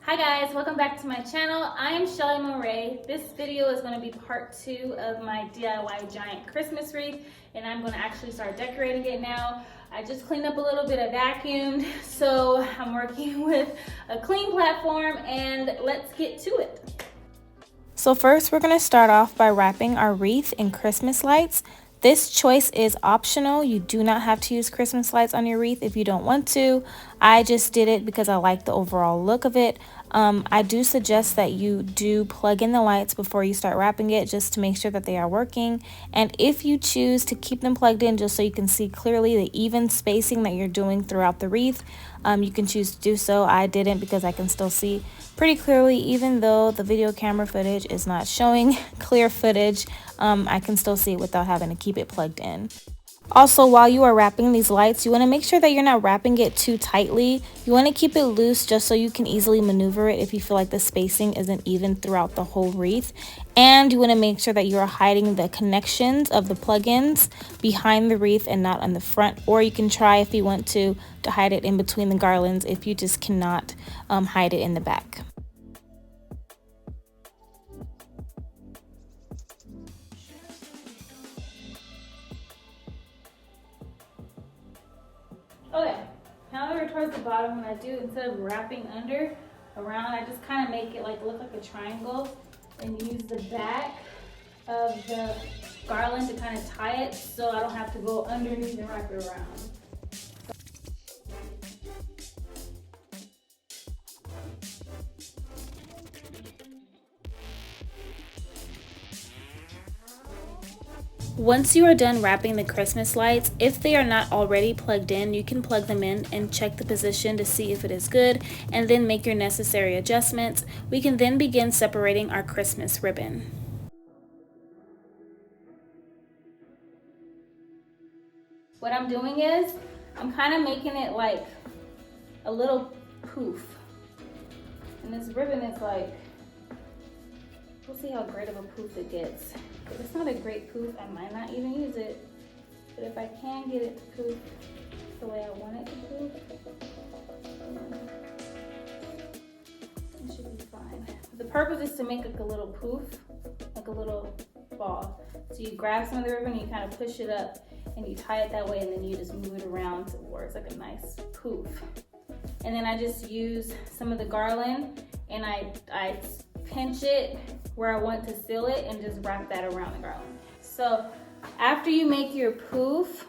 Hi guys, welcome back to my channel. I am Shelly Moray. This video is going to be part 2 of my DIY giant Christmas wreath, and I'm going to actually start decorating it now. I just cleaned up a little bit, I vacuumed, so I'm working with a clean platform, and let's get to it. So first we're going to start off by wrapping our wreath in Christmas lights. This choice is optional. You do not have to use Christmas lights on your wreath if you don't want to. I just did it because I like the overall look of it. I do suggest that you do plug in the lights before you start wrapping it just to make sure that they are working. And if you choose to keep them plugged in just so you can see clearly the even spacing that you're doing throughout the wreath, you can choose to do so. I didn't because I can still see pretty clearly, even though the video camera footage is not showing clear footage. I can still see it without having to keep it plugged in. Also, while you are wrapping these lights, you want to make sure that you're not wrapping it too tightly. You want to keep it loose just so you can easily maneuver it if you feel like the spacing isn't even throughout the whole wreath. And you want to make sure that you are hiding the connections of the plugins behind the wreath and not on the front. Or you can try, if you want to hide it in between the garlands if you just cannot hide it in the back. Okay, now that we're towards the bottom, what I do, instead of wrapping around, I just kind of make it look like a triangle and use the back of the garland to kind of tie it so I don't have to go underneath and wrap it around. Once you are done wrapping the Christmas lights, if they are not already plugged in, you can plug them in and check the position to see if it is good, and then make your necessary adjustments. We can then begin separating our Christmas ribbon. What I'm doing is, I'm kind of making it like a little poof. And this ribbon is like, we'll see how great of a poof it gets. If it's not a great poof, I might not even use it. But if I can get it to poof the way I want it to poof, it should be fine. The purpose is to make like a little poof, like a little ball. So you grab some of the ribbon and you kind of push it up and you tie it that way, and then you just move it around to where it's like a nice poof. And then I just use some of the garland and I pinch it where I want to seal it and just wrap that around the garland. So after you make your poof,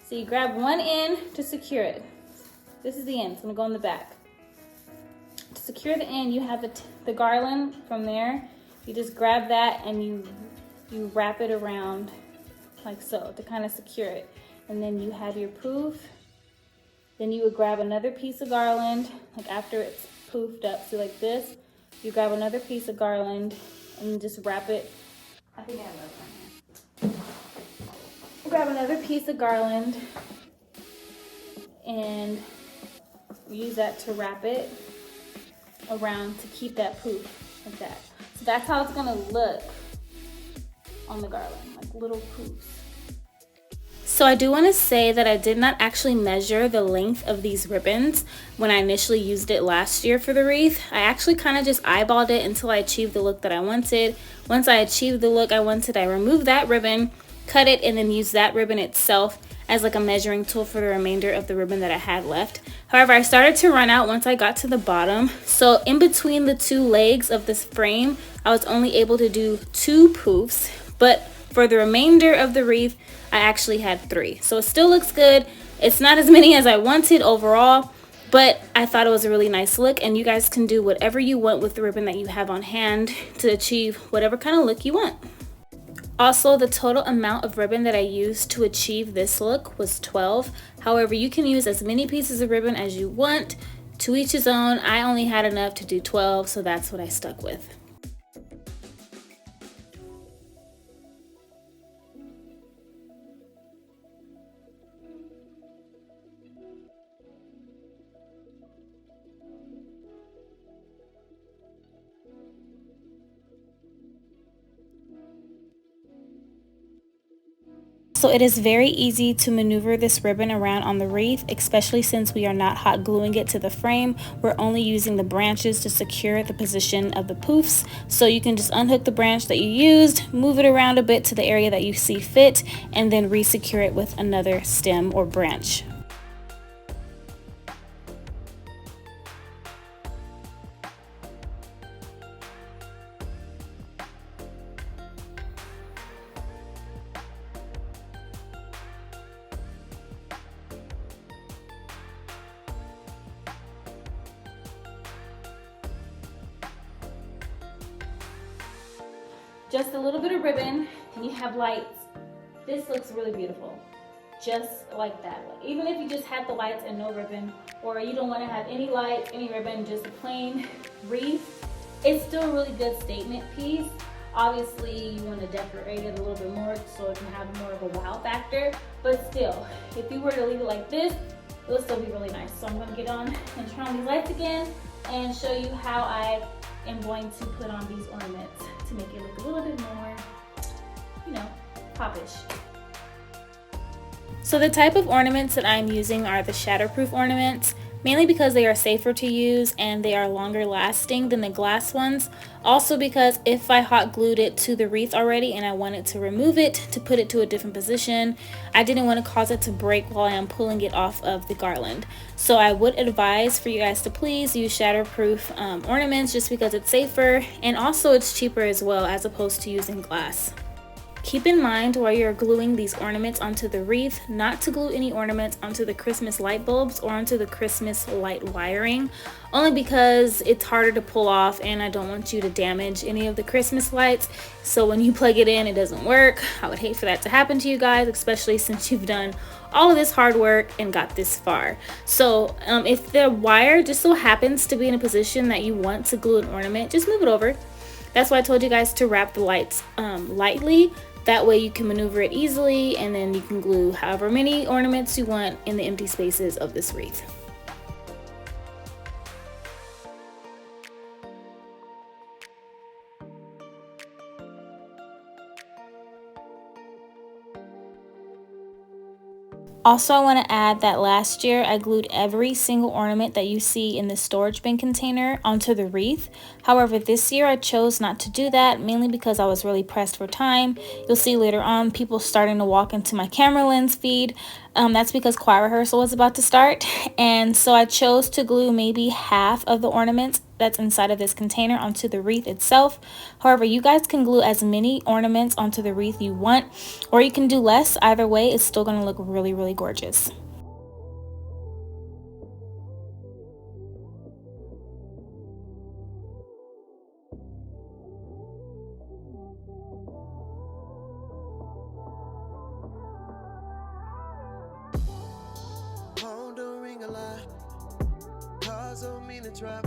so you grab one end to secure it. This is the end, it's gonna go in the back. To secure the end, you have the garland from there. You just grab that and you wrap it around like so to kind of secure it. And then you have your poof. Then you would grab another piece of garland, like after it's poofed up, so like this. You grab another piece of garland and just wrap it. I think I have another one here. Grab another piece of garland and use that to wrap it around to keep that poof like that. So that's how it's gonna look on the garland, like little poofs. So I do want to say that I did not actually measure the length of these ribbons when I initially used it last year for the wreath. I actually kind of just eyeballed it until I achieved the look that I wanted. Once I achieved the look I wanted, I removed that ribbon, cut it, and then used that ribbon itself as like a measuring tool for the remainder of the ribbon that I had left. However, I started to run out once I got to the bottom. So in between the two legs of this frame, I was only able to do 2 poofs, but for the remainder of the wreath, I actually had 3. So it still looks good. It's not as many as I wanted overall, but I thought it was a really nice look, and you guys can do whatever you want with the ribbon that you have on hand to achieve whatever kind of look you want. Also, the total amount of ribbon that I used to achieve this look was 12. However, you can use as many pieces of ribbon as you want. To each his own. I only had enough to do 12, so that's what I stuck with. So So it is very easy to maneuver this ribbon around on the wreath, especially since we are not hot gluing it to the frame. We're only using the branches to secure the position of the poofs. So you can just unhook the branch that you used, move it around a bit to the area that you see fit, and then re-secure it with another stem or branch. Just a little bit of ribbon, and you have lights. This looks really beautiful, just like that. Even if you just have the lights and no ribbon, or you don't want to have any lights, any ribbon, just a plain wreath, it's still a really good statement piece. Obviously, you want to decorate it a little bit more so it can have more of a wow factor, but still, if you were to leave it like this, it will still be really nice. So I'm going to get on and turn on these lights again and show you how I am going to put on these ornaments to make it look a little bit more, you know, popish. So the type of ornaments that I'm using are the shatterproof ornaments, mainly because they are safer to use and they are longer lasting than the glass ones. Also because if I hot glued it to the wreath already and I wanted to remove it to put it to a different position, I didn't want to cause it to break while I am pulling it off of the garland. So I would advise for you guys to please use shatterproof ornaments just because it's safer, and also it's cheaper as well as opposed to using glass. Keep in mind while you're gluing these ornaments onto the wreath not to glue any ornaments onto the Christmas light bulbs or onto the Christmas light wiring, only because it's harder to pull off and I don't want you to damage any of the Christmas lights. So when you plug it in, it doesn't work. I would hate for that to happen to you guys, especially since you've done all of this hard work and got this far. So if the wire just so happens to be in a position that you want to glue an ornament, just move it over. That's why I told you guys to wrap the lights lightly. That way you can maneuver it easily, and then you can glue however many ornaments you want in the empty spaces of this wreath. Also, I want to add that last year I glued every single ornament that you see in the storage bin container onto the wreath. However, this year I chose not to do that, mainly because I was really pressed for time. You'll see later on people starting to walk into my camera lens feed. That's because choir rehearsal was about to start, and so I chose to glue maybe half of the ornaments that's inside of this container onto the wreath itself. However, you guys can glue as many ornaments onto the wreath you want, or you can do less. Either way, it's still going to look really, really gorgeous. Drop.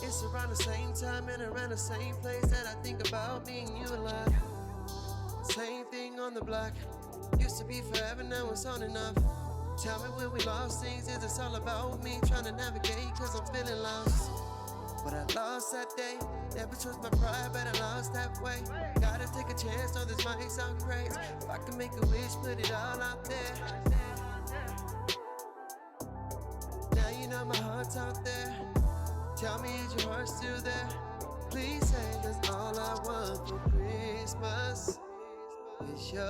It's around the same time and around the same place that I think about me and you a lot. Same thing on the block. Used to be forever, now it's on and off. Tell me where we lost things. Is this all about me trying to navigate? Cause I'm feeling lost. But I lost that day. Never trust my pride, but I lost that way. Gotta take a chance, know this might sound crazy. If I can make a wish, put it all out there. Now you know my heart's out there. Tell me, is your heart still there? Please say, cause all I want for Christmas is you.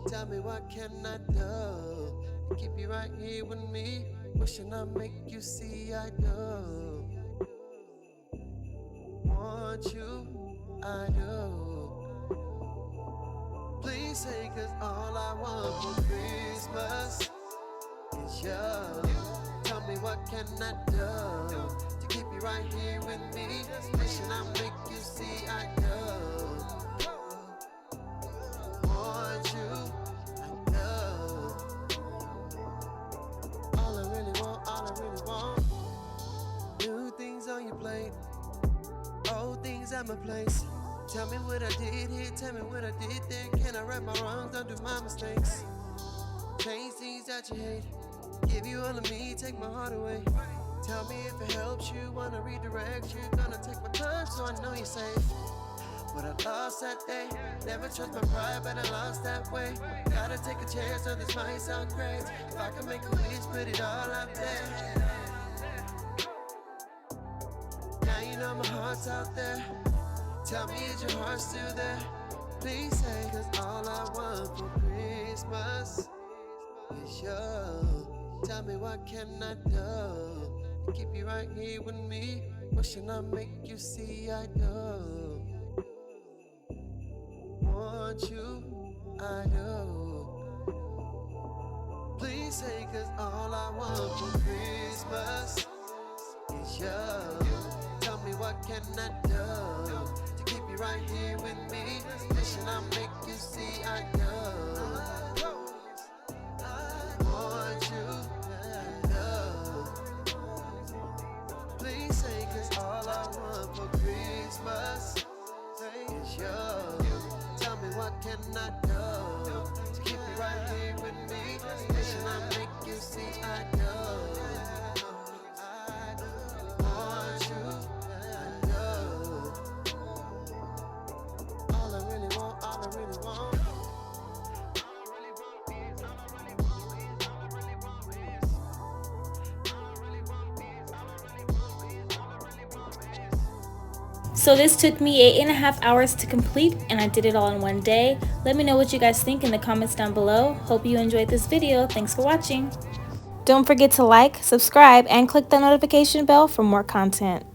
Tell me what can I do to keep you right here with me? Wishing I make you see I do. Want you, I do. Please say, cause all I want for Christmas is you. Tell me what can I do to keep you right here with me? Wishing I make you see I do. Want you, I know. All I really want. New things on your plate, old things at my place. Tell me what I did here, tell me what I did there. Can I right my wrongs, undo my mistakes? Change things that you hate. Give you all of me, take my heart away. Tell me if it helps you, wanna redirect you. Gonna take my time so I know you're safe. what I lost that day. Never trust my pride, but I lost that way. Gotta take a chance, so this might sound crazy. If I can make a wish, put it all out there. Now you know my heart's out there. Tell me, is your heart still there? Please say, cause all I want for Christmas is you. Tell me, what can I do to keep you right here with me? What should I make you see I do? Want you, I do. Please say, cause all I want for Christmas is you. Tell me, what can I do to keep you right here with me? What should I make you see I do? Want you, I do. Please say, cause all I want for Christmas is you. Tell me, what can I do to keep you right here with me? What should I make you see I do? Want you, I do. All I really want, all I really want. So this took me 8.5 hours to complete, and I did it all in one day. Let me know what you guys think in the comments down below. Hope you enjoyed this video. Thanks for watching. Don't forget to like, subscribe, and click the notification bell for more content.